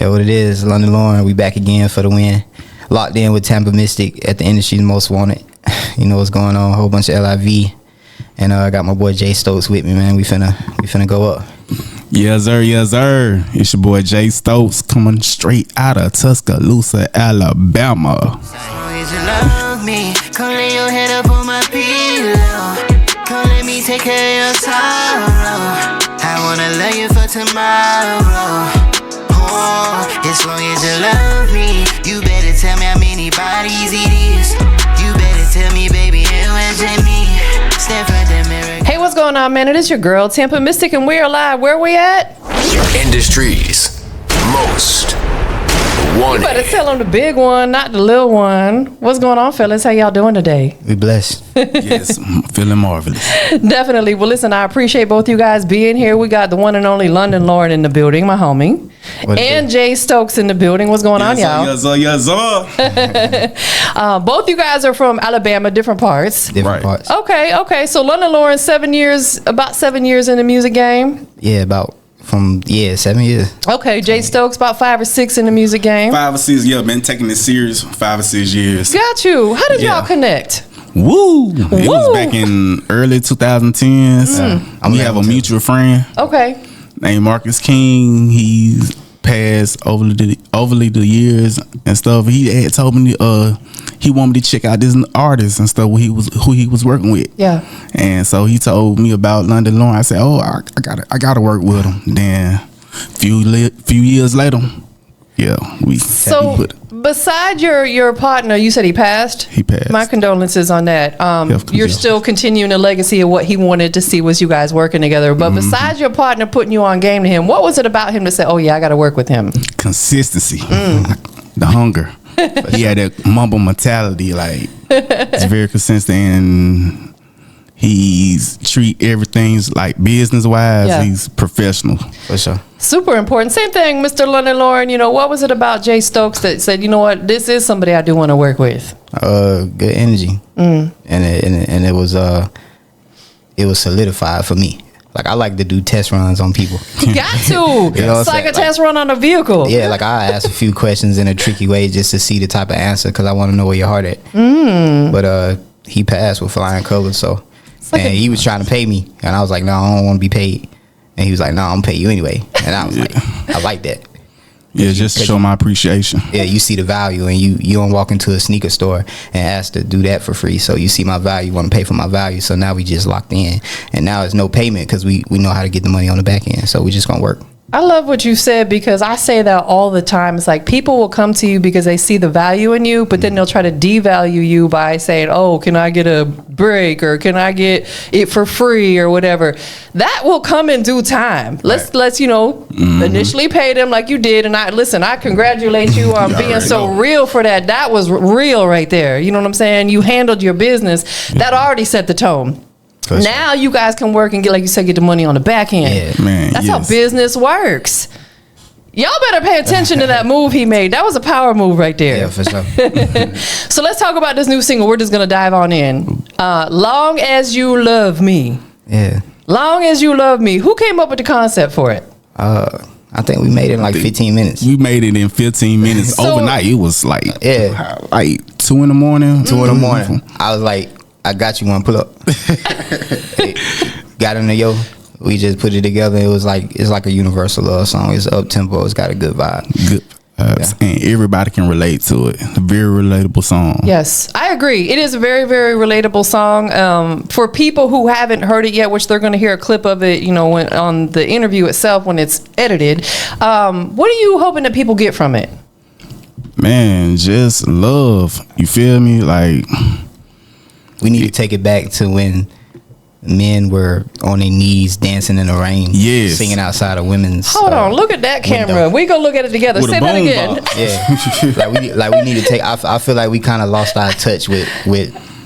Yeah, what it is, London Lorin, we back again for the win. Locked in with TampaMystic at the industry's most wanted. You know what's going on, a whole bunch of LIV. And I got my boy J Stokes with me, man. We finna go up. Yes, sir. Yes, sir. It's your boy J Stokes coming straight out of Tuscaloosa, Alabama. Come lay your head up on my pillow. Come let me take care of your sorrow. I wanna love you for tomorrow. Oh, as long as you love me, you better tell me how many bodies it is. You better tell me, baby, it wasn't me. Stand for the mirror. Hey, what's going on, man? It is your girl, TampaMystic, and we're live. Where we at? Industry's most wanted. You better tell them the big one, not the little one. What's going on, fellas? How y'all doing today? We blessed. Yes, I'm feeling marvelous. Definitely. Well, listen, I appreciate both you guys being here. We got the one and only London Lorin in the building, my homie. And Jay Stokes in the building. What's going on, y'all? Yes, sir. Yes, sir. Both you guys are from Alabama, different parts. Different parts. Okay. So London Lorin, about 7 years in the music game. Yeah, 7 years. Okay, Jay Stokes, about 5 or 6 in the music game. 5 or 6, yeah, been taking this serious 5 or 6 years. Got you. How did y'all connect? Woo! It was back in early 2010s. We have a mutual friend. Okay. Named Marcus King. He's passed over the years and stuff. He had told me he wanted me to check out this artist and stuff who he was working with. Yeah. And so he told me about London Lorin. I said, "Oh, I gotta work with him." Then few years later, yeah, So beside your partner, you said he passed. He passed. My condolences on that. You're still continuing the legacy of what he wanted to see was you guys working together. But besides your partner putting you on game to him, what was it about him to say, "Oh yeah, I got to work with him"? Consistency, the hunger. He had that mumble mentality, like it's very consistent, and he's treat everything's like business wise. Yeah. He's professional For sure. Super important. Same thing, Mr. London Lorin. You know, what was it about Jay Stokes that said, you know what, this is somebody I do want to work with? Good energy. And it was solidified for me. Like, I like to do test runs on people. Got to. It's like a test run on a vehicle. Yeah, like I ask a few questions in a tricky way just to see the type of answer because I want to know where your heart at. But he passed with flying colors, so. And he was trying to pay me, and I was like, no, I don't want to be paid. And he was like, no, I'm going to pay you anyway. And I was like, I like that. Yeah, just to show my appreciation. Yeah, you see the value, and you don't walk into a sneaker store and ask to do that for free. So you see my value, want to pay for my value. So now we just locked in, and now it's no payment because we know how to get the money on the back end. So we just gonna work. I love what you said because I say that all the time. It's like people will come to you because they see the value in you, but then they'll try to devalue you by saying, oh, can I get a break or can I get it for free or whatever. That will come in due time. Let's initially pay them like you did. And I congratulate you on being so real for that. That was real right there. You know what I'm saying? You handled your business. That already set the tone. Now you guys can work and get, like you said, get the money on the back end. Yeah, man. That's how business works. Y'all better pay attention to that move he made. That was a power move right there. Yeah, for sure. So let's talk about this new single. We're just gonna dive on in. Long As You Love Me. Yeah. Long As You Love Me. Who came up with the concept for it? I think we made it in like 15 minutes. We made it in 15 minutes. So- Overnight, it was like Yeah. 2 in the morning. 2 in the morning. I was like, I got you one, pull up. Got in the we just put it together. It's like a universal love song. It's up tempo. It's got a good vibe. Good vibes. And everybody can relate to it. A very relatable song. Yes, I agree. It is a very, very relatable song. For people who haven't heard it yet, which they're going to hear a clip of it, on the interview itself when it's edited. What are you hoping that people get from it? Man, just love. You feel me? Like, We need to take it back to when men were on their knees dancing in the rain, singing outside of women's. Hold on, look at that camera. window. We go look at it together. With a Say that boom again. box. Yeah, we need to take. I feel like we kind of lost our touch with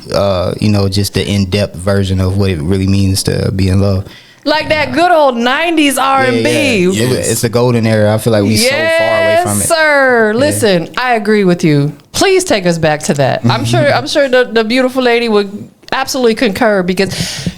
just the in-depth version of what it really means to be in love. Like that good old 90s R&B. Yeah. It's a golden era. I feel like we so far away from it. Yes, sir. Listen, I agree with you. Please take us back to that. I'm sure the beautiful lady would absolutely concur, because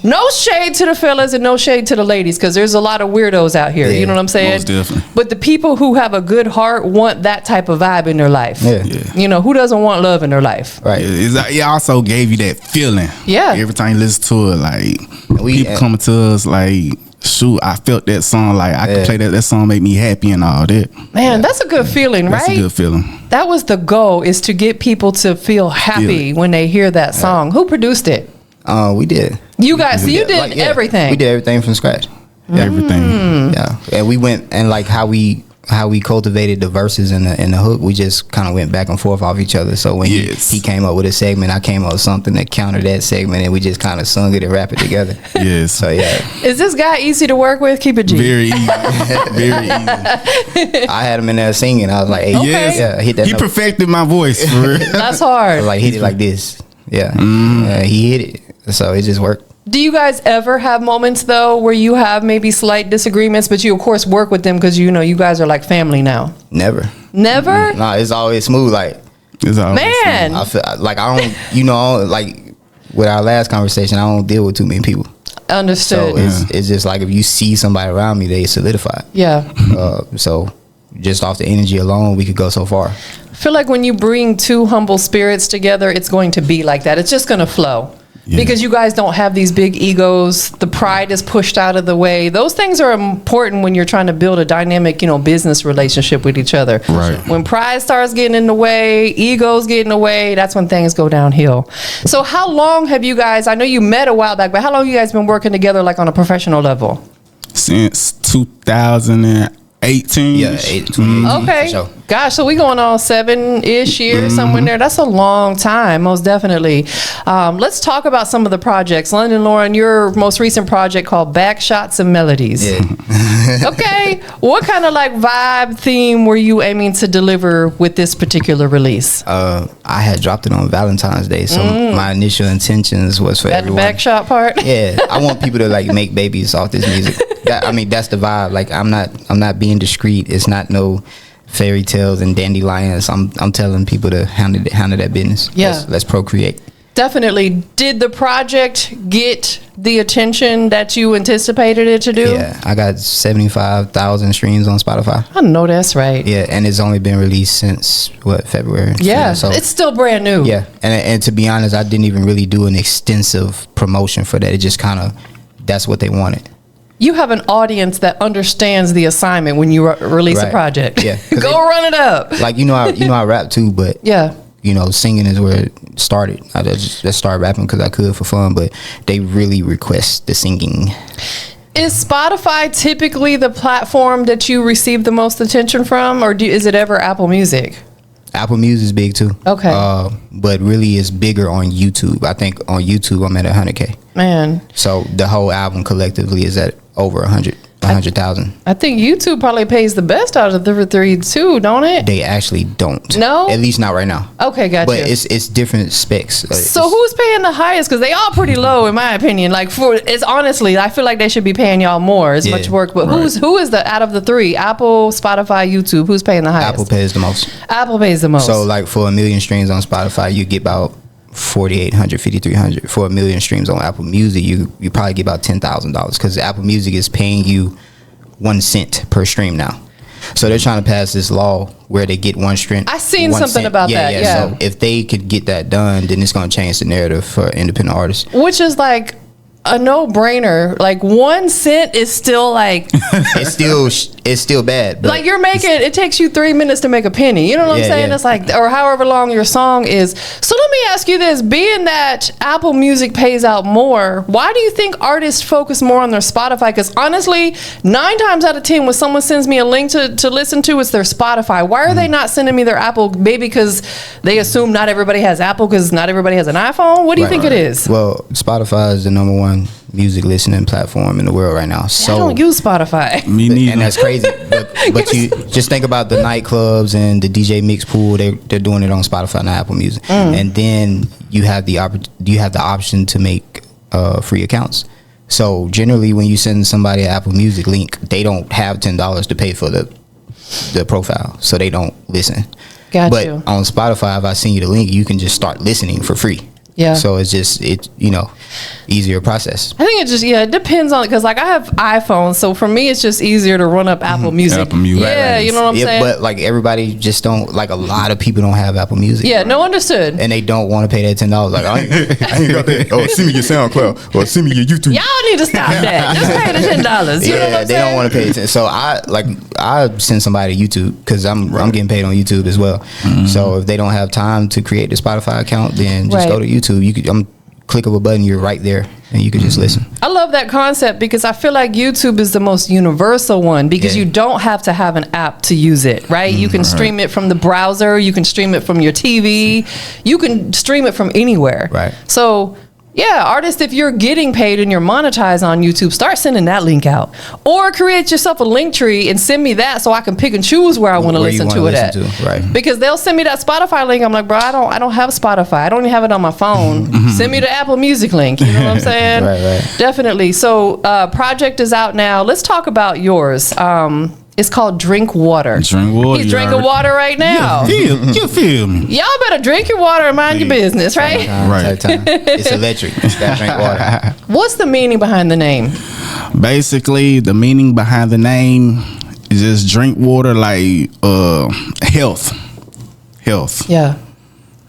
no shade to the fellas and no shade to the ladies, because there's a lot of weirdos out here. You know what I'm saying? Most definitely. But the people who have a good heart want that type of vibe in their life. Yeah. You know, who doesn't want love in their life? Right. It also gave you that feeling. Yeah. Every time you listen to it, like We- people coming to us like, shoot, I felt that song. Like I could play that song make me happy and all that. Man, that's a good feeling, That's right? a good feeling. That was the goal, is to get people to feel happy when they hear that song. Who produced it? We did. You guys, so you did Like, yeah, everything. We did everything from scratch. Everything. Yeah, and we went, and like how we cultivated the verses and the hook, we just kind of went back and forth off each other. So when he came up with a segment, I came up with something that countered that segment, and we just kind of sung it and rap it together. Yes. So yeah, Is this guy easy to work with? Keep it G. Very easy. Very easy. I had him in there singing. I was like, hey, Yes. yeah, hit that He note. perfected my voice for real. That's I hard. was like, hit it like this. Yeah, he hit it. So it just worked. Do you guys ever have moments though where you have maybe slight disagreements, but you of course work with them because you know you guys are like family now? Never. Never? No, it's always smooth. Like It's always Man. I feel like I don't, like with our last conversation, I don't deal with too many people. Understood. So it's just like if you see somebody around me, they solidify. Yeah. So just off the energy alone, we could go so far. I feel like when you bring two humble spirits together, it's going to be like that. It's just going to flow. Yeah. Because you guys don't have these big egos. The pride is pushed out of the way. Those things are important when you're trying to build a dynamic, business relationship with each other. Right. When pride starts getting in the way, egos get in the way, that's when things go downhill. So how long have you guys, I know you met a while back, but how long have you guys been working together like on a professional level? Since 2018. Yeah, 2018. Okay. For sure. Gosh, so we going on 7-ish years, somewhere in there. That's a long time, most definitely. Let's talk about some of the projects. London Lorin, your most recent project called Backshots and Melodies. Yeah. Okay. What kind of like vibe theme were you aiming to deliver with this particular release? I had dropped it on Valentine's Day, so my initial intentions was for That everyone. backshot part? Yeah, I want people to like make babies off this music. That's the vibe. Like I'm not being discreet. It's not no fairy tales and dandelions. I'm telling people to handle that business. Yeah. Let's procreate. Definitely. Did the project get the attention that you anticipated it to do? Yeah, I got 75,000 streams on Spotify. I know that's right. Yeah, and it's only been released since February. Yeah, so it's still brand new. yeah, and to be honest, I didn't even really do an extensive promotion for that. It just kind of that's what they wanted. You have an audience that understands the assignment when you release a Right. project. Yeah. Go run it up. Like I rap too, but Yeah. singing is where it started. I just started rapping because I could for fun, but they really request the singing. Is Spotify typically the platform that you receive the most attention from, or is it ever Apple Music? Apple Music is big too. Okay. But really it's bigger on YouTube. I think on YouTube I'm at 100K. Man, So the whole album collectively is at over 100,000. I think YouTube probably pays the best out of the three too, don't it? They actually don't. No? At least not right now. Okay, gotcha. But it's different specs. So who's paying the highest? Because they all pretty low, in my opinion. Like it's honestly, I feel like they should be paying y'all more. It's Yeah, much work. But right. who is the out of the three? Apple, Spotify, YouTube. Who's paying the highest? Apple pays the most. Apple pays the most. So like for 1 million streams on Spotify, you get about 4,800, 5,300. For 1 million streams on Apple Music, you probably get about $10,000 because Apple Music is paying you 1 cent per stream now. So they're trying to pass this law where they get one stream. I seen 1 something cent. about that, yeah. So if they could get that done, then it's going to change the narrative for independent artists. Which is like a no-brainer. Like 1 cent is still like It's still bad. But like you're making it takes you 3 minutes to make a penny. You know what I'm Yeah, saying? yeah. It's like, or however long your song is. So let me ask you this: being that Apple Music pays out more, why do you think artists focus more on their Spotify? Because honestly, 9 times out of 10, when someone sends me a link to listen to, it's their Spotify. Why are they not sending me their Apple? Maybe because they assume not everybody has Apple because not everybody has an iPhone. What do you think it is? Well, Spotify is the number 1 music listening platform in the world right now. So I don't use Spotify. Me neither. and that's crazy. But you just think about the nightclubs and the DJ mix pool. They're doing it on Spotify, not Apple Music. And then you have the option to make free accounts. So generally, when you send somebody an Apple Music link, they don't have $10 to pay for the profile, so they don't listen. Got but you. on Spotify, if I send you the link, you can just start listening for free. Yeah. So it's just easier process. I think it depends on, because like I have iPhones, so for me it's just easier to run up Apple Music. Apple Music. Yeah, you know what I'm saying? But like everybody just don't, like a lot of people don't have Apple Music. Yeah, no, understood. And they don't want to pay that $10. Like I ain't got that. Oh, send me your SoundCloud or send me your YouTube. Y'all need to stop that. Just pay the $10. You know what I'm saying? They don't want to pay it. So I send somebody to YouTube because I'm getting paid on YouTube as well. So if they don't have time to create the Spotify account, then just go to YouTube. You could click of a button, you're right there, and you can just listen. I love that concept because I feel like YouTube is the most universal one because you don't have to have an app to use it, right? You can stream it from the browser, you can stream it from your TV, you can stream it from anywhere. Right. So yeah, artists, if you're getting paid and you're monetized on YouTube, start sending that link out. Or create yourself a link tree and send me that so I can pick and choose where I want to listen to it at. Right. Because they'll send me that Spotify link. I'm like, bro, I don't have Spotify. I don't even have it on my phone. Send me the Apple Music link. You know what I'm saying? Right. Definitely. So project is out now. Let's talk about yours. It's called Drink Water. Drink water. He's drinking water right now. You feel me? Y'all better drink your water and mind your business, right? Right. It's electric. You gotta drink water. What's the meaning behind the name? Basically, the meaning behind the name is just drink water, like health. Yeah.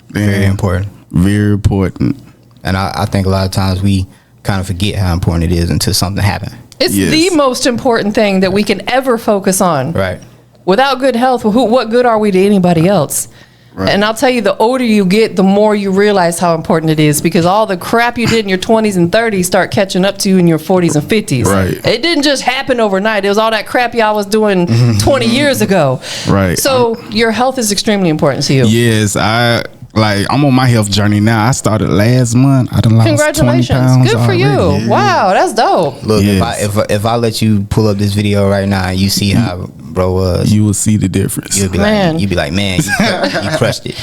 Very important. Very important. And I think a lot of times we kind of forget how important it is until something happens. It's the most important thing that we can ever focus on. Right. Without good health, what good are we to anybody else? Right. And I'll tell you, the older you get, the more you realize how important it is, because all the crap you did in your 20s and 30s start catching up to you in your 40s and 50s. Right. It didn't just happen overnight. It was all that crap y'all was doing 20 years ago. Right. So your health is extremely important to you. Yes, I'm on my health journey now. I started last month. I done lost 20 pounds. Good for you. Yeah. Wow, that's dope. Look, yes. if I let you pull up this video right now and you see how bro was, you will see the difference. You'd be like, man, you crushed it.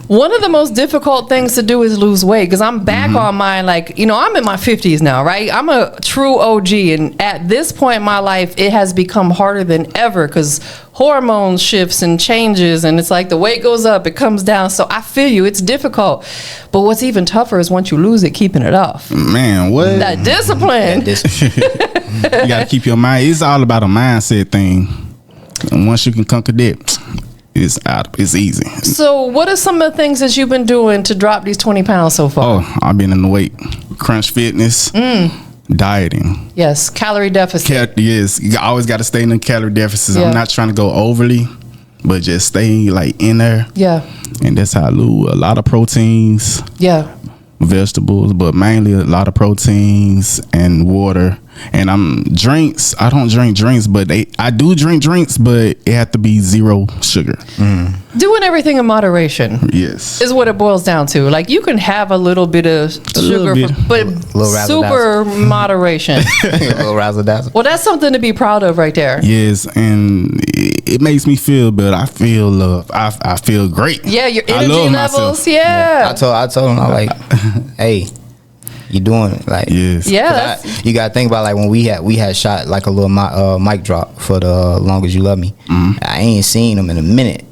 One of the most difficult things to do is lose weight, because I'm back on mine. Like, I'm in my 50s now, right? I'm a true OG, and at this point in my life, it has become harder than ever because hormone shifts and changes, and it's like the weight goes up, it comes down. So I feel you, it's difficult. But what's even tougher is once you lose it, keeping it off. Man, what? That discipline. You got to keep your mind. It's all about a mindset thing. And once you can conquer that, it's easy. So what are some of the things that you've been doing to drop these 20 pounds so far? Oh, I've been in the weight. Crunch fitness, dieting. Yes, calorie deficit. Yes, you always got to stay in the calorie deficits. Yeah. I'm not trying to go overly, but just stay like in there. Yeah. And that's how I lose a lot of proteins. Yeah. Vegetables, but mainly a lot of proteins and water. And drinks. I don't drink drinks, but I do drink drinks, but it have to be zero sugar. Doing everything in moderation. Yes, is what it boils down to. Like, you can have a little bit of sugar, but super moderation. Little razzle dazzle. Well, that's something to be proud of right there. Yes, and it makes me feel better. I feel love. I feel great. Yeah, your energy levels. Myself. Yeah. I told him, I'm like, hey, you doing it, like, yes. Yeah. You gotta think about, like, when we had shot like a little mic drop for the Long As You Love Me. I ain't seen him in a minute,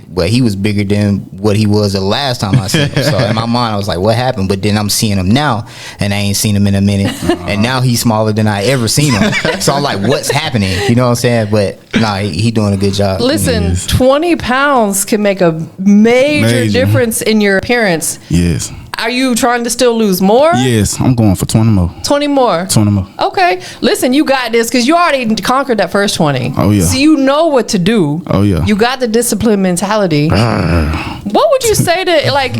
but he was bigger than what he was the last time I seen him. So in my mind, I was like, what happened? But then I'm seeing him now, and I ain't seen him in a minute, and now he's smaller than I ever seen him. So I'm like, what's happening? You know what I'm saying? But nah, he doing a good job. Listen, 20 pounds can make a major difference in your appearance. Yes. Are you trying to still lose more? Yes, I'm going for 20 more. 20 more? 20 more. Okay. Listen, you got this, because you already conquered that first 20. Oh, yeah. So you know what to do. Oh, yeah. You got the discipline mentality. What would you say to, like,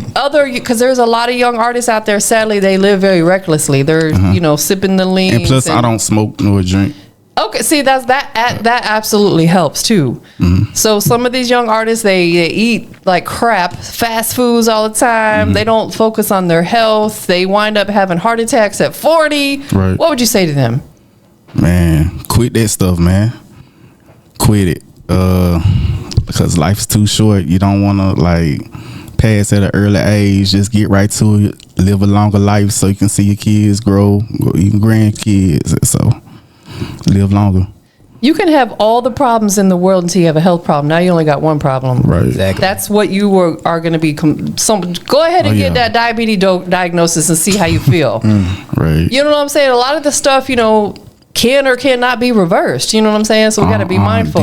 because there's a lot of young artists out there, sadly, they live very recklessly. They're, sipping the lean. And plus, I don't smoke nor drink. Okay, see, that absolutely helps too. So some of these young artists, they eat like crap, fast foods all the time. They don't focus on their health. They wind up having heart attacks at 40. Right. What would you say to them? Man, quit that stuff, man. Quit it. Because life's too short. You don't want to pass at an early age. Just get right to it. Live a longer life so you can see your kids grow, even grandkids. So live longer. You can have all the problems in the world until you have a health problem. Now you only got one problem. Right. Exactly. That's what you are going to be. Go ahead and get that diabetes diagnosis and see how you feel. Right. You know what I'm saying? A lot of the stuff, can or cannot be reversed. You know what I'm saying? So we got to be mindful.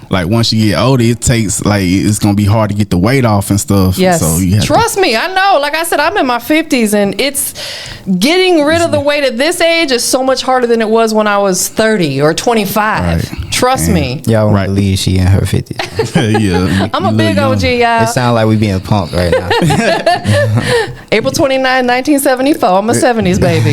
Like once you get older, it takes it's gonna be hard to get the weight off and stuff. Yes. So you Trust me, I know. Like I said, I'm in my 50s, and it's getting rid of the weight at this age is so much harder than it was when I was 30 or 25. Right. Trust me. Y'all won't believe she in her 50s. yeah. I'm a big OG, y'all. It sounds like we being punked right now. April 29, 1974. I'm a 70s baby.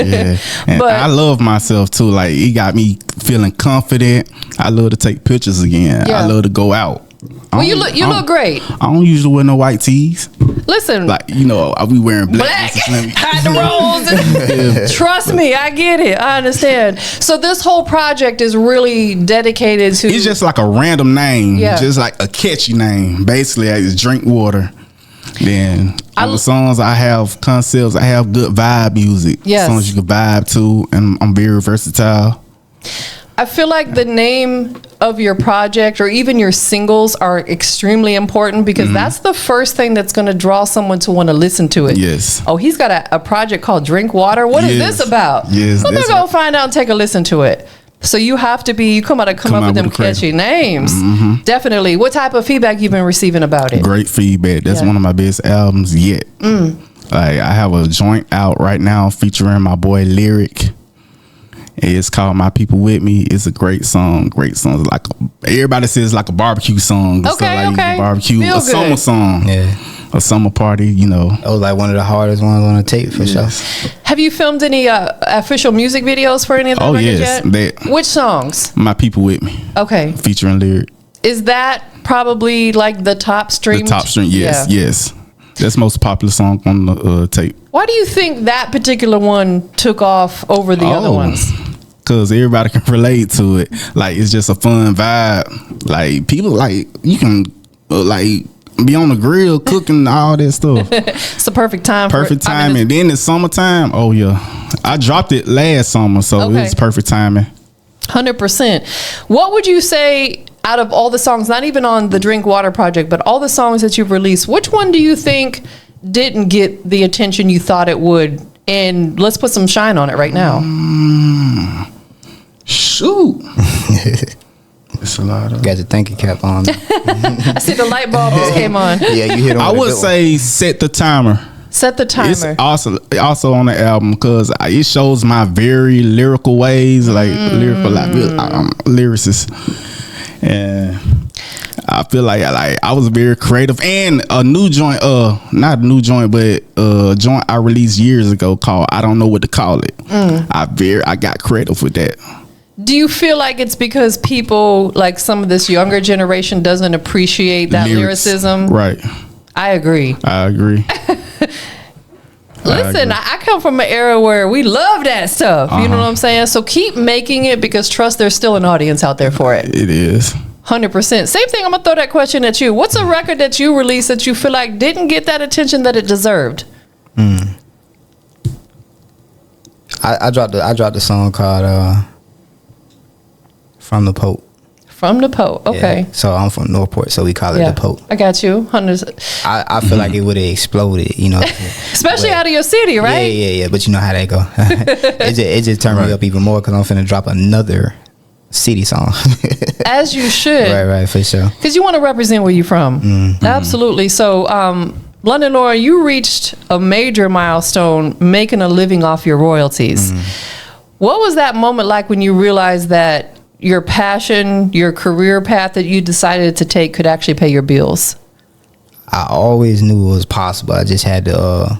Yeah. And But I love myself too. Like it got me feeling confident. I love to take pictures again. Yeah. I love to go out. Well, you look great. I don't usually wear no white tees. Listen, Like, I be wearing black, black. hide the rolls. Trust me, I get it. I understand. So this whole project is really dedicated to. It's just like a random name. Yeah. Just like a catchy name. Basically, I just drink water. Then on the songs, I have concepts. I have good vibe music. Yes. Songs you can vibe to, and I'm very versatile. I feel like the name of your project or even your singles are extremely important because that's the first thing that's going to draw someone to want to listen to it. Yes. Oh, he's got a project called Drink Water. What is Yes. this about? Yes, I'm going that's to go right. find out and take a listen to it. So you have to be, come up with them with a creative. catchy names. Definitely. What type of feedback you've been receiving about it? Great feedback. That's Yeah. one of my best albums yet. Like I have a joint out right now featuring my boy Lyric. It's called My People With Me. It's a great song. Great song. Like everybody says, it's like a barbecue song. It's Okay, like okay. barbecue, Feel a summer good. song, Yeah. a summer party. That was like one of the hardest ones on the tape for sure. Have you filmed any official music videos for any of the Oh, records yes. yet? Which songs? My People With Me, Okay. featuring Lyric. Is that probably like the top stream? The top string, yes, Yeah. yes. That's the most popular song on the tape. Why do you think that particular one took off over the other ones? Cause everybody can relate to it. Like it's just a fun vibe. Like people like you can like be on the grill cooking all that stuff. It's the perfect time. Perfect timing. And then it's summertime. Oh yeah, I dropped it last summer, so Okay. it's perfect timing. 100%. What would you say out of all the songs, not even on the Drink Water project, but all the songs that you've released, which one do you think didn't get the attention you thought it would? And let's put some shine on it right now. Shoot, it's a lot of. Got your thinking cap on. I see the light bulb just came on. Yeah, you hit on. I would say Set the Timer. Set the It's timer. also on the album because it shows my very lyrical ways, like lyrical, lyricist, and I feel like I was very creative. And a new joint, not a new joint, but a joint I released years ago called I Don't Know What to Call It. I got creative with that. Do you feel like it's because people, like some of this younger generation, doesn't appreciate that Lyrics. lyricism? Right. I agree. I agree. Listen, I come from an era where we love that stuff. You know what I'm saying? So keep making it because trust there's still an audience out there for it. It is. 100%. Same thing. I'm going to throw that question at you. What's a record that you released that you feel like didn't get that attention that it deserved? I dropped a song called From the Pope. From the Pope. Okay. Yeah. So I'm from Northport, so we call it Yeah. the Pope. I got you. I feel like it would have exploded, Especially But- out of your city, right? Yeah. But you know how that go. it just turned me up even more because I'm finna drop another city song. As you should. Right, for sure. Because you want to represent where you're from. Absolutely. So, London Lorin, you reached a major milestone making a living off your royalties. What was that moment like when you realized that your passion, your career path that you decided to take could actually pay your bills? I always knew it was possible. I just had to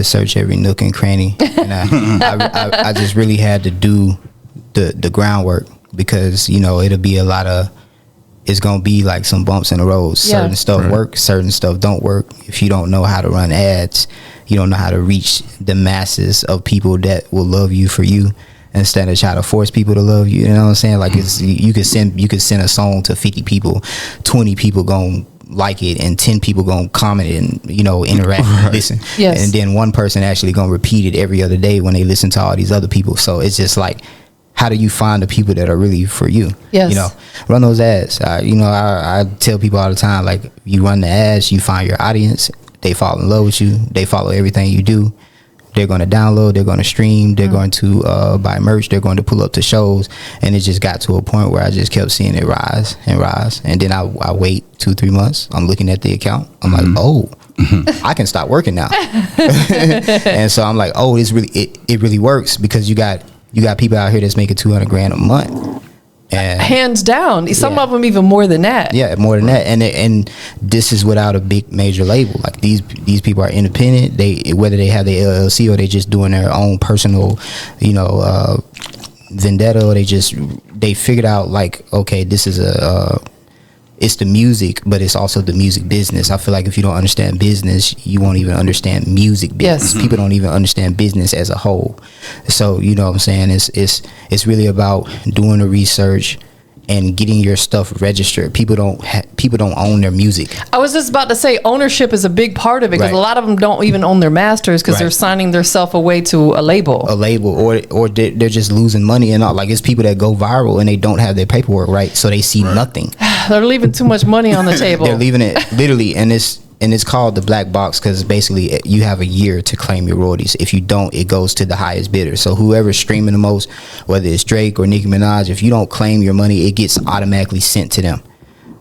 search every nook and cranny, and I just really had to do the groundwork because it'll be it's gonna be like some bumps in the road. Certain stuff works, certain stuff don't work. If you don't know how to run ads, you don't know how to reach the masses of people that will love you for you. Instead of try to force people to love you, you know what I'm saying? Like you could send a song to 50 people, 20 people gonna like it, and 10 people gonna comment and interact and listen. Yes. And then one person actually gonna repeat it every other day when they listen to all these other people. So it's just like how do you find the people that are really for you? Yes. You know, run those ads. I tell people all the time, like, you run the ads, you find your audience, they fall in love with you, they follow everything you do. They're going to download, they're going to stream, they're going to buy merch, they're going to pull up to shows. And it just got to a point where I just kept seeing it rise and rise. And then I wait 2-3 months. I'm looking at the account. I'm like, oh, I can stop working now. And so I'm like, oh, it really works, because you got people out here that's making $200,000 a month. And hands down, some of them even more than that. Yeah, more than that. And this is without a big major label. Like, these people are independent. Whether they have the LLC or they just doing their own personal, vendetta, or they figured out, like, okay, this is it's the music, but it's also the music business. I feel like if you don't understand business, you won't even understand music business. Yes. People don't even understand business as a whole. So, you know what I'm saying? It's really about doing the research and getting your stuff registered. People don't own their music. I was just about to say, ownership is a big part of it, because Right. a lot of them don't even own their masters, because they're Right. signing themselves away to a label. Or they're just losing money and all. Like, it's people that go viral and they don't have their paperwork right, so they see nothing. They're leaving too much money on the table. They're leaving it literally, and it's called the black box, because basically you have a year to claim your royalties. If you don't, it goes to the highest bidder. So whoever's streaming the most, whether it's Drake or Nicki Minaj, if you don't claim your money, it gets automatically sent to them.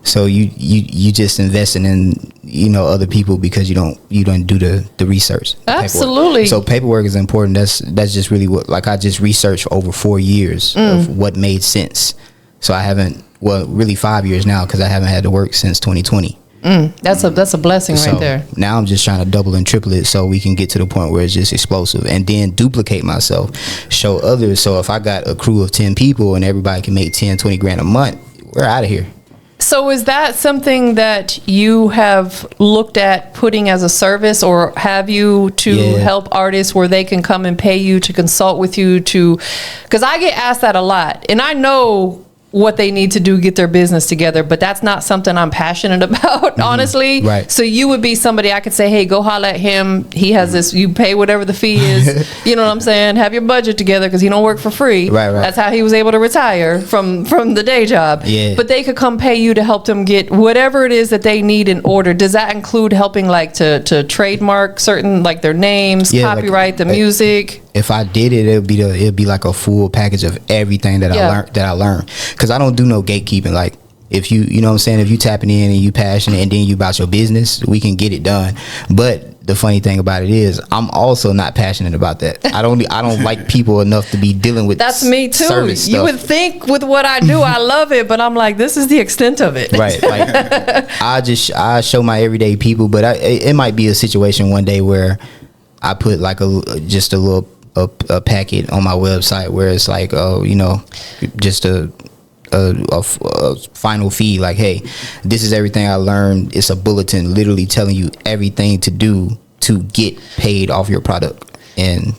So you just investing in other people because you don't do the research. The Absolutely. paperwork. So paperwork is important. That's just really what, like, I just researched over 4 years of what made sense. So I haven't, really 5 years now, because I haven't had to work since 2020. That's a blessing right there. Now I'm just trying to double and triple it so we can get to the point where it's just explosive, and then duplicate myself, show others. So if I got a crew of 10 people and everybody can make 10-20 grand a month, we're out of here. So is that something that you have looked at putting as a service, or have you to help artists where they can come and pay you to consult with you because I get asked that a lot, and I know what they need to do, get their business together, but that's not something I'm passionate about, honestly. Right. So you would be somebody I could say, hey, go holler at him. He has this, you pay whatever the fee is. You know what I'm saying? Have your budget together, because he don't work for free. Right. That's how he was able to retire from the day job. Yeah. But they could come pay you to help them get whatever it is that they need in order. Does that include helping, like, to trademark certain, like, their names, copyright, the music? If I did it, it'd be like a full package of everything that I learned. Because I don't do no gatekeeping. Like, if you know what I'm saying, if you tapping in and you passionate and then you about your business, we can get it done. But the funny thing about it is, I'm also not passionate about that. I don't like people enough to be dealing with. That's me too. Service stuff. You would think with what I do, I love it, but I'm like, this is the extent of it. Right. Like, I show my everyday people, but it might be a situation one day where I put like just a little a packet on my website where it's like, just a final fee, like, hey, this is everything I learned. It's a bulletin literally telling you everything to do to get paid off your product. And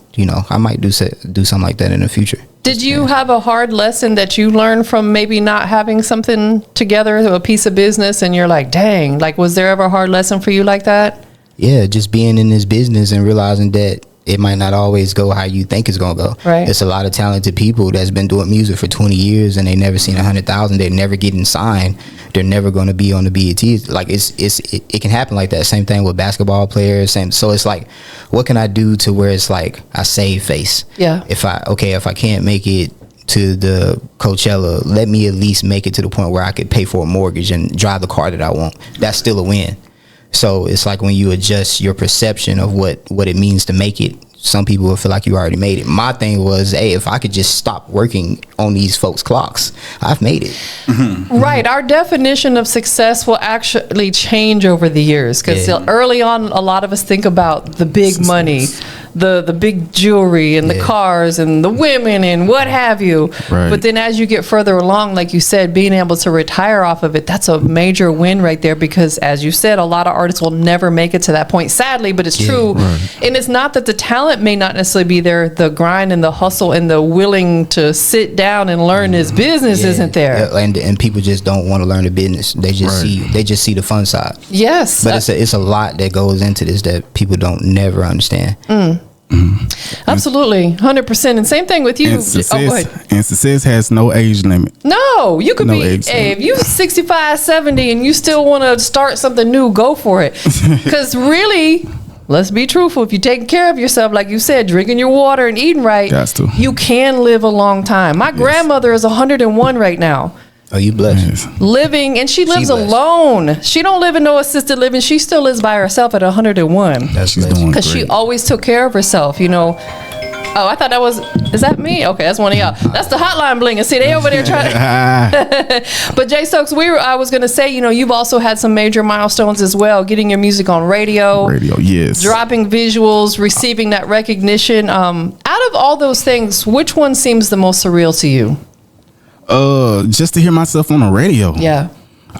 I might do something like that in the future. Did you have a hard lesson that you learned from maybe not having something together, a piece of business, and you're like, dang, like, was there ever a hard lesson for you like that? Yeah, just being in this business and realizing that it might not always go how you think it's gonna go. Right. There's a lot of talented people that's been doing music for 20 years and they never seen 100,000. They're never getting signed. They're never gonna be on the BET. Like, it can happen like that. Same thing with basketball players. So it's like, what can I do to where it's like I save face? Yeah. If I can't make it to the Coachella, let me at least make it to the point where I could pay for a mortgage and drive the car that I want. That's still a win. So it's like when you adjust your perception of what it means to make it, some people will feel like you already made it. My thing was, hey, if I could just stop working on these folks' clocks, I've made it. Mm-hmm. Right. Our definition of success will actually change over the years, because early on, a lot of us think about the big money, the big jewelry and the cars and the women and what have you. Right. But then as you get further along, like you said, being able to retire off of it, that's a major win right there, because as you said, a lot of artists will never make it to that point, sadly, but it's true. Right. And it's not that the talent may not necessarily be there, the grind and the hustle and the willing to sit down and learn this business isn't there. And people just don't want to learn the business. They just see the fun side. Yes. But it's a lot that goes into this that people don't never understand. Absolutely, 100%. And same thing with you. And success, go ahead. and success has no age limit. No, you could No be, age hey, limit. if you 65, 70 and you still want to start something new, go for it. Because really, let's be truthful. If you're taking care of yourself, like you said, drinking your water and eating right, Got to. you can live a long time. My grandmother is 101 right now. Oh, you blessed. Living, and she lives blessed. alone. She don't live in no assisted living. She still lives by herself at 101. That's She's blessed. doing Because she great. always took care of herself, you know. Oh, I thought that was, is that me? Okay, that's one of y'all. That's the hotline bling. And see, they over there trying to. But Jay Stokes, I was going to say, you know, you've also had some major milestones as well, getting your music on radio, Yes. dropping visuals, receiving that recognition. Out of all those things, which one seems the most surreal to you? Just to hear myself on the radio. Yeah.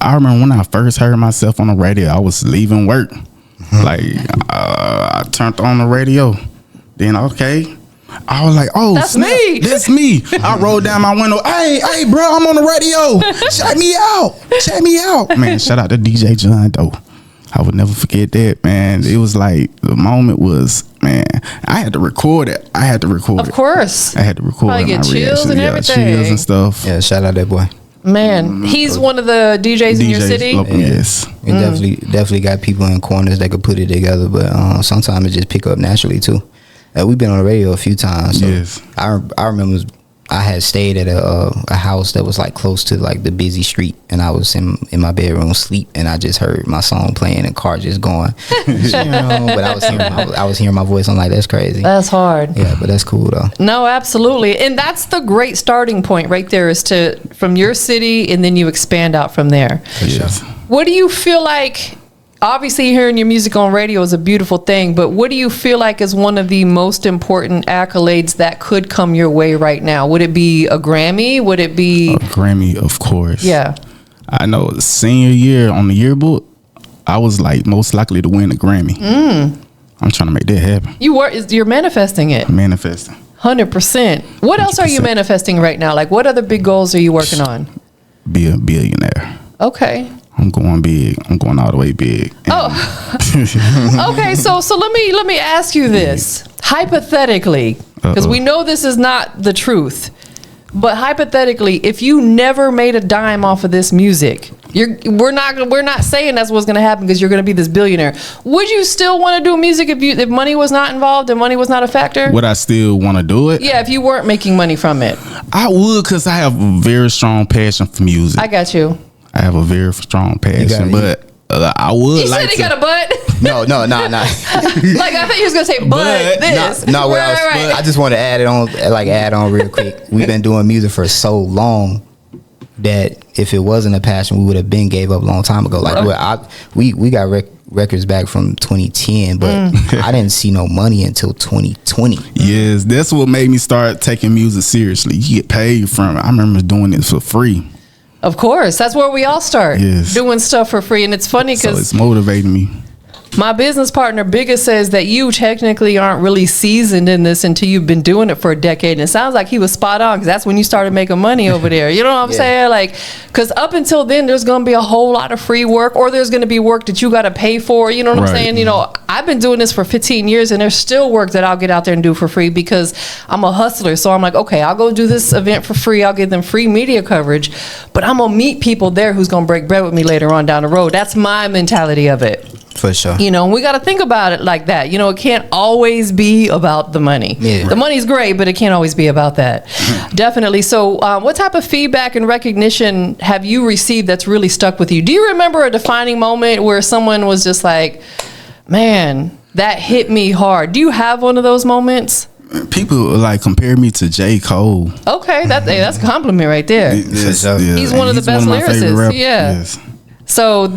I remember when I first heard myself on the radio, I was leaving work. Like, I turned on the radio. Then, okay. I was like, oh, That's snap, me. That's me. I rolled down my window. Hey, bro, I'm on the radio. Check me out. Check me out. Man, shout out to DJ John, though. I would never forget that, man. It was like, the moment was, man, I had to record it. Of course. I had to record Probably it. get My chills reaction. and Yeah, everything. chills and stuff. Yeah, shout out that boy. Man, he's one of the DJs in your city. local, yes. We definitely got people in corners that could put it together, but sometimes it just pick up naturally too. We've been on the radio a few times. So Yes. I remember I had stayed at a house that was like close to like the busy street, and I was in my bedroom sleep, and I just heard my song playing and car just going. But I was hearing my voice. I'm like, that's crazy. That's hard. Yeah, but that's cool though. No, absolutely. And that's the great starting point right there, is to from your city and then you expand out from there. Yes. What do you feel like, obviously hearing your music on radio is a beautiful thing, but what do you feel like is one of the most important accolades that could come your way right now? Would it be a Grammy? Would it be A Grammy, of course. Yeah. I know senior year on the yearbook, I was like most likely to win a Grammy. I'm trying to make that happen. You're manifesting it. Manifesting. 100%. What else are you 100%. manifesting right now? Like, what other big goals are you working on? Be a billionaire. Okay. I'm going big. I'm going all the way big. Okay, so let me ask you this. Hypothetically, because we know this is not the truth, but hypothetically, if you never made a dime off of this music, we're not saying that's what's going to happen because you're going to be this billionaire. Would you still want to do music if money was not involved and money was not a factor? Would I still want to do it? Yeah, if you weren't making money from it. I would, because I have a very strong passion for music. I got you. I have a very strong passion, but I would He like said he to. got a butt. No. Like, I thought he was going to say but this. No, Right. I just want to add on real quick. We've been doing music for so long that if it wasn't a passion, we would have been gave up a long time ago. Like we got records back from 2010, but I didn't see no money until 2020. Yes, that's what made me start taking music seriously. You get paid from it. I remember doing it for free. Of course, that's where we all start. Yes. Doing stuff for free. And it's funny So because it's motivating me. my business partner, Bigga, says that you technically aren't really seasoned in this until you've been doing it for a decade. And it sounds like he was spot on because that's when you started making money over there. You know what I'm saying? Like, because up until then, there's going to be a whole lot of free work, or there's going to be work that you got to pay for. You know what I'm Right. saying? You know, I've been doing this for 15 years and there's still work that I'll get out there and do for free because I'm a hustler. So I'm like, okay, I'll go do this event for free. I'll give them free media coverage, but I'm going to meet people there who's going to break bread with me later on down the road. That's my mentality of it. For sure. You know, we got to think about it like that. You know, it can't always be about the money. Yeah. The money's great, but it can't always be about that. Definitely. So what type of feedback and recognition have you received that's really stuck with you? Do you remember a defining moment where someone was just like, man, that hit me hard? Do you have one of those moments? People like compare me to J. Cole. Okay, that's a compliment right there. Yes, sure. He's one of the best my favorite lyricists. rappers. Yeah. Yes. So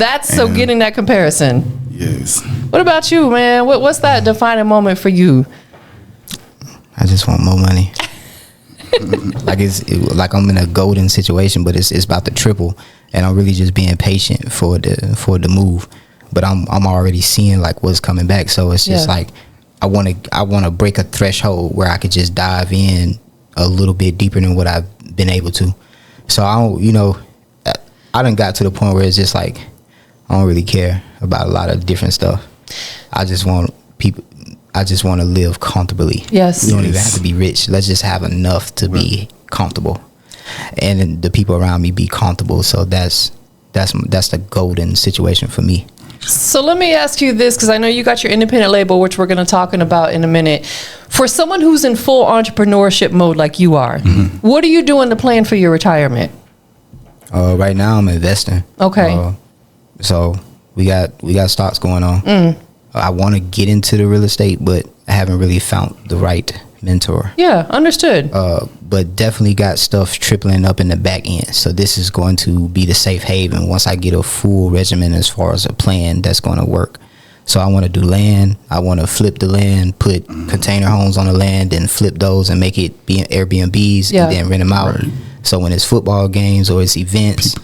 getting that comparison. Yes. What about you, man? What's that defining moment for you? I just want more money. Like I'm in a golden situation, but it's about to triple, and I'm really just being patient for the move. But I'm already seeing like what's coming back, so it's just like I want to break a threshold where I could just dive in a little bit deeper than what I've been able to. So I done got to the point where it's just like I don't really care about a lot of different stuff. I just want people. I just want to live comfortably. Yes. We don't even have to be rich. Let's just have enough to be comfortable, and the people around me be comfortable. So that's the golden situation for me. So let me ask you this, because I know you got your independent label, which we're going to talking about in a minute. For someone who's in full entrepreneurship mode like you are, what are you doing to plan for your retirement? Right now I'm investing. Okay. So we got stocks going on. I want to get into the real estate, but I haven't really found the right mentor. Yeah, understood. But definitely got stuff tripling up in the back end. So this is going to be the safe haven once I get a full regimen as far as a plan that's going to work. So I want to do land. I want to flip the land, put container homes on the land, and flip those and make it be Airbnbs and then rent them out. Right. So when it's football games or it's events,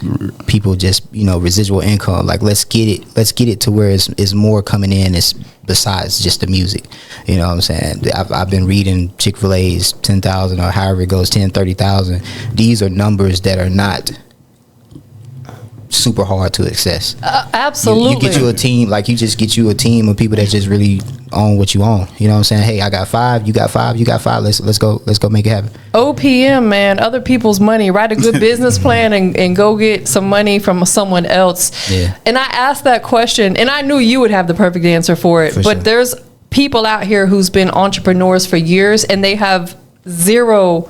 people just, residual income. Like, let's get it to where it's more coming in. It's besides just the music. You know what I'm saying? I've been reading Chick-fil-A's 10,000 or however it goes, 10, 30,000. These are numbers that are not super hard to access. Absolutely. You get you a team, like you just get you a team of people that just really own what you own. You know what I'm saying? Hey, I got 5, you got 5, you got 5. Let's go make it happen. OPM, man, other people's money. Write a good business plan and go get some money from someone else. Yeah. And I asked that question, and I knew you would have the perfect answer for it. But there's people out here who's been entrepreneurs for years, and they have zero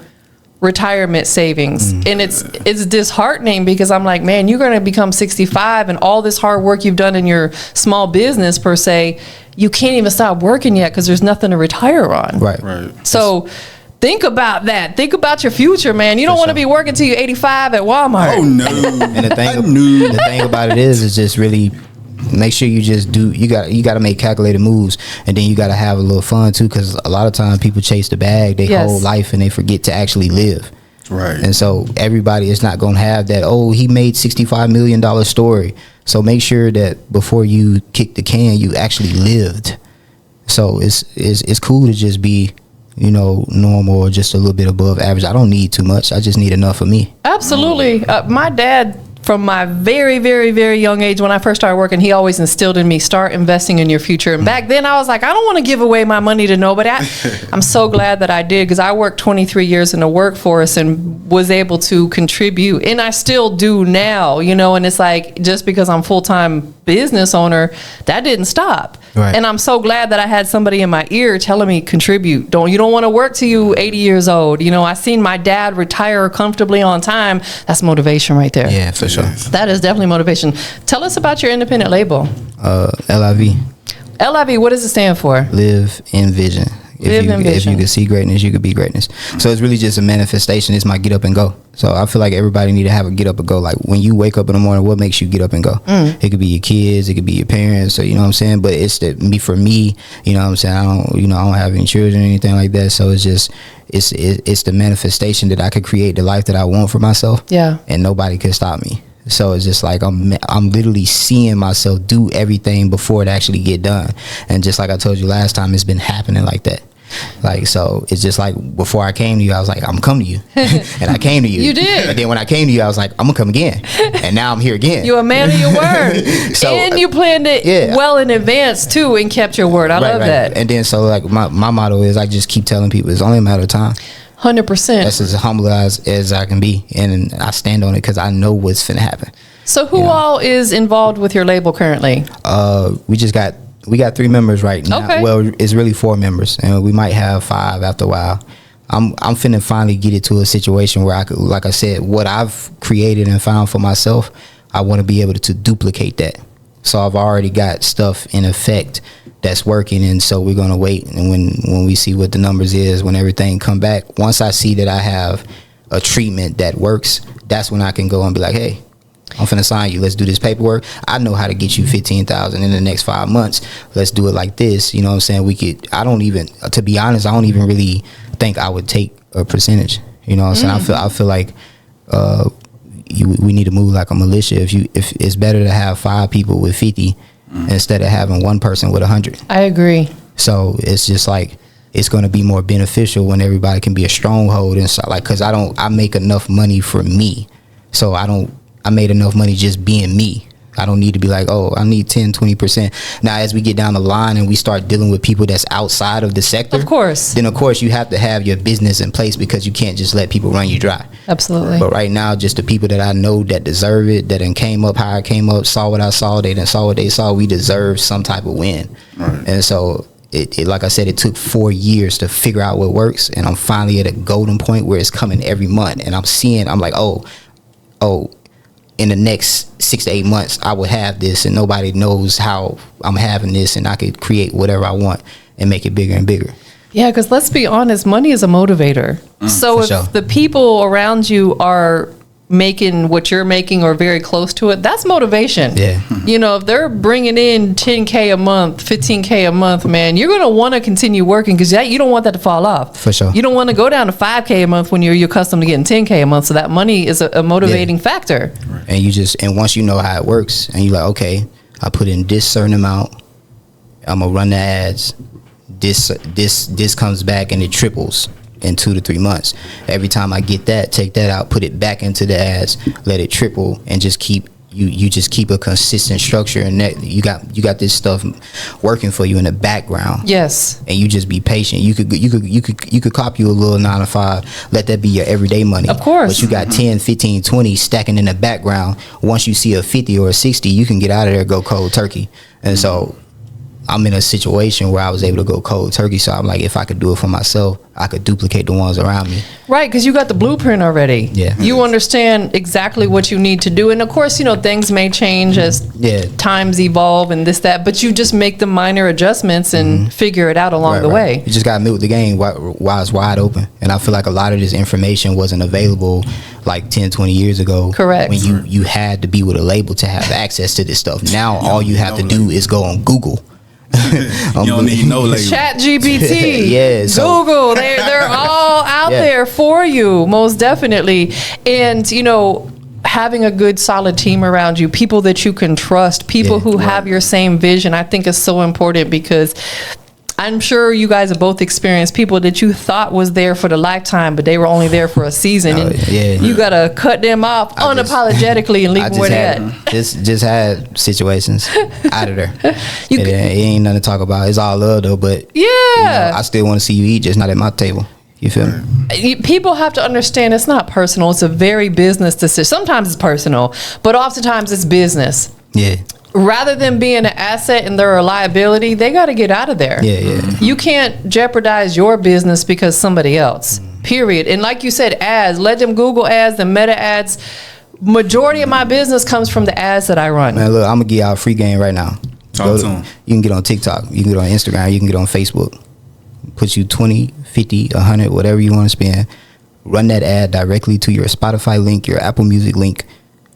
retirement savings, and it's disheartening, because I'm like, man, you're going to become 65 and all this hard work you've done in your small business per se, you can't even stop working yet because there's nothing to retire on. Right. So think about that. Think about your future, man. You don't want to be working till you're 85 at Walmart. Oh no. And the thing about it is just really make sure you just do. You got to make calculated moves, and then you got to have a little fun too. Because a lot of times people chase the bag their whole life, and they forget to actually live. Right. And so everybody is not going to have that. Oh, he made $65 million story. So make sure that before you kick the can, you actually lived. So it's cool to just be, normal or just a little bit above average. I don't need too much. I just need enough for me. Absolutely. My dad, from my very, very, very young age, when I first started working, he always instilled in me, start investing in your future. And back then I was like, I don't want to give away my money to nobody. I'm so glad that I did, because I worked 23 years in the workforce and was able to contribute. And I still do now, and it's like, just because I'm full-time business owner, that didn't stop. Right. And I'm so glad that I had somebody in my ear telling me, contribute. You don't want to work till you 80 years old. I seen my dad retire comfortably on time. That's motivation right there. Yeah, for sure. That is definitely motivation. Tell us about your independent label. LIV. LIV, what does it stand for? Live in Vision. If you could see greatness, you could be greatness. So it's really just a manifestation. It's my get up and go. So I feel like everybody need to have a get up and go. Like when you wake up in the morning, what makes you get up and go? It could be your kids, it could be your parents, so you know what I'm saying. But it's for me. You know what I'm saying. I don't have any children or anything like that. So it's just it's the manifestation that I could create the life that I want for myself. Yeah. And nobody could stop me. So it's just like I'm literally seeing myself do everything before it actually get done. And just like I told you last time, it's been happening like that. Like, so it's just like before I came to you, I was like, I'm coming to you. And I came to you. You did. And then when I came to you, I was like, I'm gonna come again. And now I'm here again. You're a man of your word. And you planned it well in advance too, and kept your word. I love that. And then so like my motto is, I just keep telling people it's only a matter of time. 100%. That's as humble as I can be, and I stand on it because I know what's finna happen. So who all is involved with your label currently? We got 3 members right now. Okay. Well, it's really 4 members, and we might have 5 after a while. I'm finna finally get it to a situation where I could, like I said, what I've created and found for myself, I want to be able to duplicate that. So I've already got stuff in effect that's working, and so we're gonna wait, and when we see what the numbers is, when everything come back, once I see that I have a treatment that works, that's when I can go and be like, hey, I'm finna sign you. Let's do this paperwork. I know how to get you 15,000 in the next 5 months. Let's do it like this. You know what I'm saying? To be honest, I don't even really think I would take a percentage. You know what I'm saying? I feel like we need to move like a militia. If it's better to have 5 people with 50 instead of having 1 person with 100. I agree. So it's just like, it's going to be more beneficial when everybody can be a stronghold inside. Like, cause I make enough money for me. So I made enough money just being me. I don't need to be like, oh, I need 10, 20%. Now, as we get down the line and we start dealing with people that's outside of the sector, Of course. then of course you have to have your business in place, because you can't just let people run you dry. Absolutely. But right now, just the people that I know that deserve it, that done came up how I came up, saw what I saw, they done saw what they saw, we deserve some type of win. Right. And so it like I said, it took 4 years to figure out what works, and I'm finally at a golden point where it's coming every month, and I'm like, oh, in the next 6 to 8 months, I will have this, and nobody knows how I'm having this, and I could create whatever I want and make it bigger and bigger. Yeah, because let's be honest, money is a motivator. So for if sure. the people around you are making what you're making or very close to it, that's motivation. Yeah. You know, if they're bringing in 10K a month, 15K a month, man, you're going to want to continue working, because you don't want that to fall off. For sure. You don't want to go down to 5K a month when you're accustomed to getting 10K a month. So that money is a motivating factor. And once you know how it works, and you're like, okay, I put in this certain amount, I'm gonna run the ads, this comes back and it triples in 2 to 3 months. Every time I get that, take that out, put it back into the ads, let it triple, and just keep you just keep a consistent structure, and that you got this stuff working for you in the background. Yes. And you just be patient. You could cop you a little 9 to 5, let that be your everyday money. Of course. But you got 10, 15, 20 stacking in the background. Once you see a 50 or a 60, you can get out of there, go cold turkey. And so I'm in a situation where I was able to go cold turkey. So I'm like, if I could do it for myself, I could duplicate the ones around me. Right, because you got the blueprint already. Yeah. You understand exactly what you need to do. And of course, you know, things may change as times evolve and this, that, but you just make the minor adjustments and figure it out along the way. You just got to milk the game while it's wide open. And I feel like a lot of this information wasn't available like 10, 20 years ago. Correct. When you had to be with a label to have access to this stuff. Now all you have to do is go on Google. You don't need no label. Chat GPT, so Google, they're all out there for you, most definitely. And you know, having a good solid team around you, people that you can trust, people who have your same vision, I think is so important, because I'm sure you guys have both experienced people that you thought was there for the lifetime, but they were only there for a season. And you got to cut them off unapologetically and leave them where they're at. Just had situations out of there. It ain't nothing to talk about. It's all love though, but you know, I still want to see you eat, just not at my table. You feel me? People have to understand it's not personal. It's a very business decision. Sometimes it's personal, but oftentimes it's business. Yeah. Rather than being an asset and they're a liability, they got to get out of there. You can't jeopardize your business because somebody else, period. And like you said, ads, let them Google ads, the meta ads. Majority of my business comes from the ads that I run. Man, look, I'm going to give y'all a free game right now. Talk to them. You can get on TikTok. You can get on Instagram. You can get on Facebook. Put you 20, 50, 100, whatever you want to spend. Run that ad directly to your Spotify link, your Apple Music link.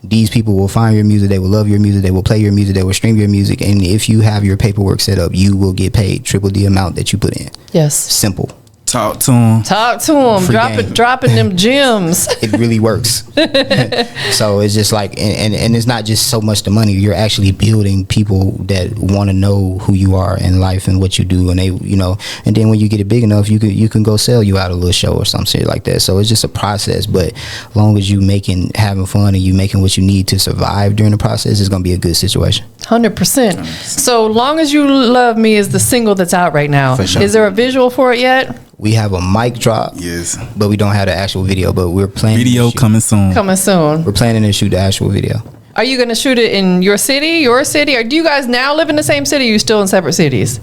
These people will find your music, they will love your music, they will play your music, they will stream your music, and if you have your paperwork set up, you will get paid triple the amount that you put in. Yes. Simple. Talk to them. Talk to them. Dropping them gems. It really works. So it's just like, and it's not just so much the money. You're actually building people that want to know who you are in life and what you do, and they, you know. And then when you get it big enough, you can go sell you out a little show or some shit like that. So it's just a process. But as long as you having fun and you making what you need to survive during the process, it's gonna be a good situation. 100%. So Long As You Love Me is the single that's out right now. For sure. Is there a visual for it yet? We have a mic drop, but we don't have the actual video. But we're planning video coming soon. Coming soon. We're planning to shoot the actual video. Are you going to shoot it in your city, or do you guys now live in the same city? Or are you still in separate cities?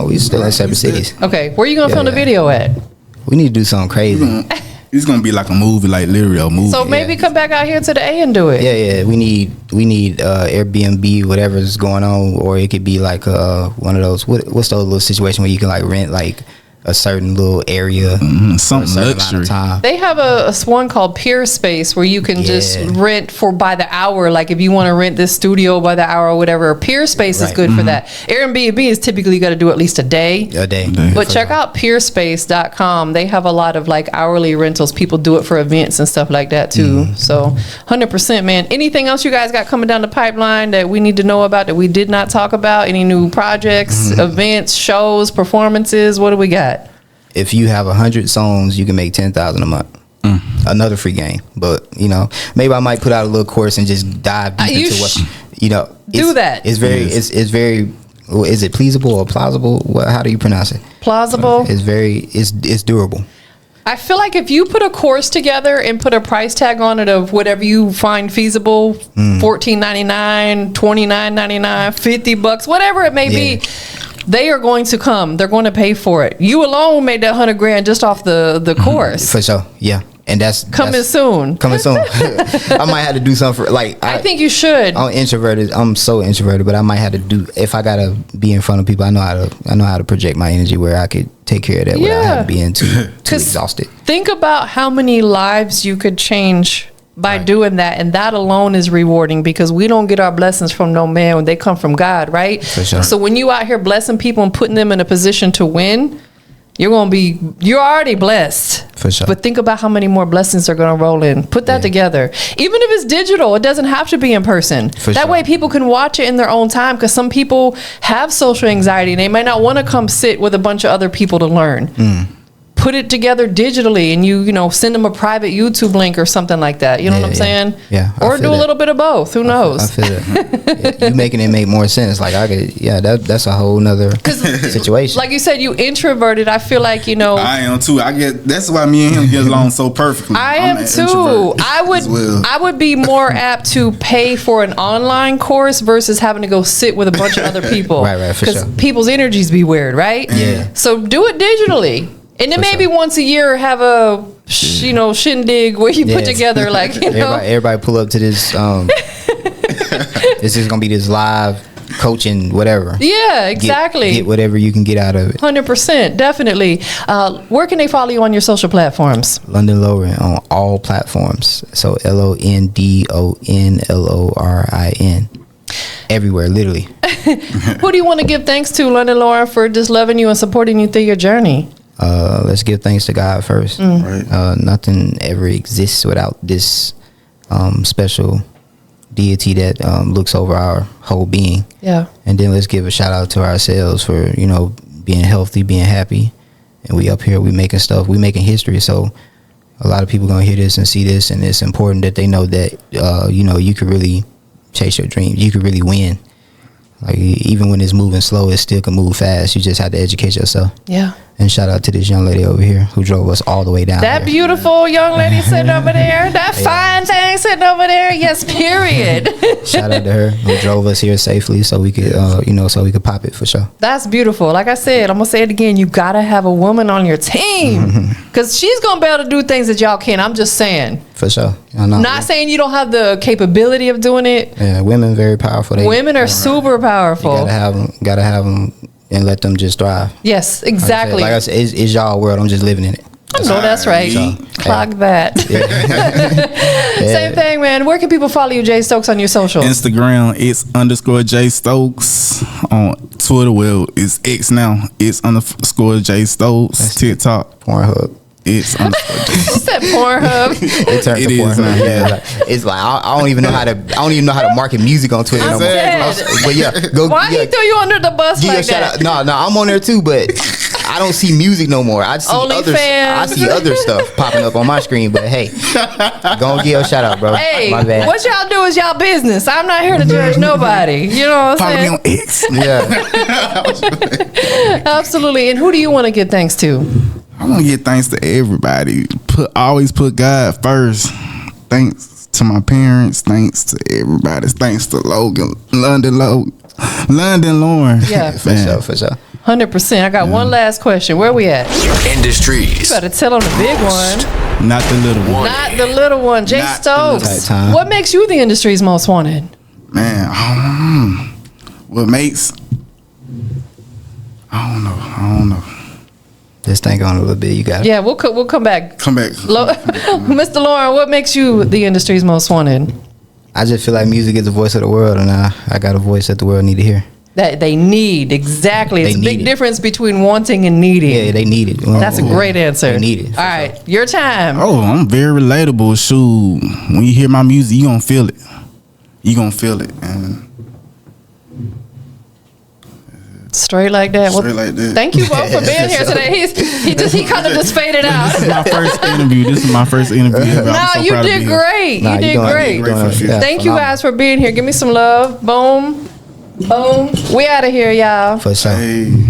We still in separate cities. Okay, where are you going to film the video at? We need to do something crazy. It's gonna be like a movie, like literally a movie. So maybe come back out here to the A and do it. Yeah. We need Airbnb, whatever's going on, or it could be like one of those. What's those little situation where you can like rent like a certain little area, something luxury. They have a one called Peer Space where you can just rent by the hour. Like if you want to rent this studio by the hour or whatever, Peer Space is good for that. Airbnb is typically you got to do at least a day. But check out peerspace.com. They have a lot of like hourly rentals. People do it for events and stuff like that too. So 100%, man. Anything else you guys got coming down the pipeline that we need to know about that we did not talk about? Any new projects, events, shows, performances? What do we got? If you have 100 songs, you can make $10,000 a month. Another free game, but you know, maybe I might put out a little course and just dive deep into what. Do that. It's very. It's very. Is it pleasable or plausible? How do you pronounce it? Plausible. It's very. It's durable. I feel like if you put a course together and put a price tag on it of whatever you find feasible, $14.99, $29.99, $50, whatever it may be, they are going to come. They're going to pay for it. You alone made that $100,000 just off the course. For sure, yeah. And that's coming soon. Coming soon. I might have to do something for I think you should. I'm introverted. I'm so introverted, but I might have to do if I gotta be in front of people. I know how to project my energy where I could take care of that without having to being too exhausted. Think about how many lives you could change by doing that, and that alone is rewarding because we don't get our blessings from no man when they come from God, right? For sure. So when you out here blessing people and putting them in a position to win, you're already blessed. For sure. But think about how many more blessings are going to roll in. Put that together. Even if it's digital, it doesn't have to be in person. That way people can watch it in their own time, because some people have social anxiety and they might not want to come sit with a bunch of other people to learn. Put it together digitally, and you send them a private YouTube link or something like that. You know what I'm saying? Yeah. Or do a little bit of both. Who knows? I feel it. You making it make more sense. Like that's a whole nother situation. Like you said, you introverted. I feel like I am too. That's why me and him get along so perfectly. I am too. I would be more apt to pay for an online course versus having to go sit with a bunch of other people. Right, for sure. Because people's energies be weird, right? Yeah. So do it digitally. And then maybe once a year have a shindig where you put together everybody pull up to this. This is gonna be this live coaching, whatever. Yeah, exactly. Get whatever you can get out of it. 100%, definitely. Where can they follow you on your social platforms? London Lorin on all platforms. So LONDONLORIN. Everywhere, literally. Who do you want to give thanks to, London Lorin, for just loving you and supporting you through your journey? Let's give thanks to God first. Right. Nothing ever exists without this special deity that looks over our whole being. Yeah. And then let's give a shout out to ourselves for being healthy, being happy, and we up here, we making stuff, we making history. So a lot of people gonna hear this and see this, and it's important that they know that you can really chase your dreams. You can really win. Like, even when it's moving slow, it still can move fast. You just have to educate yourself. Yeah. And shout out to this young lady over here who drove us all the way down. That beautiful young lady sitting over there. That fine thing sitting over there. Yes, period. Shout out to her who drove us here safely so we could, so we could pop it for sure. That's beautiful. Like I said, I'm going to say it again. You got to have a woman on your team because she's going to be able to do things that y'all can't. I'm just saying. For sure. Not saying you don't have the capability of doing it. Yeah, women very powerful. Women are super powerful. You gotta have them and let them just thrive. Yes, exactly. Like I said, it's y'all world. I'm just living in it. I know that's right. Clock that. Same thing, man. Where can people follow you, Jay Stokes, on your socials? Instagram, it's _J Stokes. On Twitter, well, it's X now. It's _J Stokes. That's TikTok, Pornhub. It's said Pornhub. It turned to Pornhub. Yeah, it's like I don't even know how to market music on Twitter no more. But yeah, go. Why he threw you under the bus like that? No, I'm on there too, but I don't see music no more. I see other stuff popping up on my screen. But hey, go and give a shout out, bro. Hey, my bad. What y'all do is y'all business. I'm not here to judge nobody. You know what I'm saying? Follow me on X. Yeah, absolutely. And who do you want to give thanks to? I want to give thanks to everybody. Always put God first. Thanks to my parents. Thanks to everybody. Thanks to London Lorin. Yeah, for sure. 100%. I got one last question. Where we at? Industries. You better tell them the big one. Not the little one. Not the little one. Jay Stokes. What makes you the industry's most wanted? Man, what makes? I don't know. Just think on it a little bit. You got it. Yeah, we'll come back. Mr. Lorin, what makes you the industry's most wanted? I just feel like music is the voice of the world, and I got a voice that the world need to hear. That they need, exactly. It's a big difference between wanting and needing. Yeah, they need it. That's a great answer. They need it. All right, your time. Oh, I'm very relatable. Shoot, when you hear my music, you gonna feel it. And Straight like that. Straight like that. Thank you both for being here today. He kind of just faded out. This is my first interview. Ever. No, I'm so you proud to did be here. great. Nah, You did great. Thank you guys for being here. Give me some love. Boom. Boom. We out of here, y'all. For sure. Hey.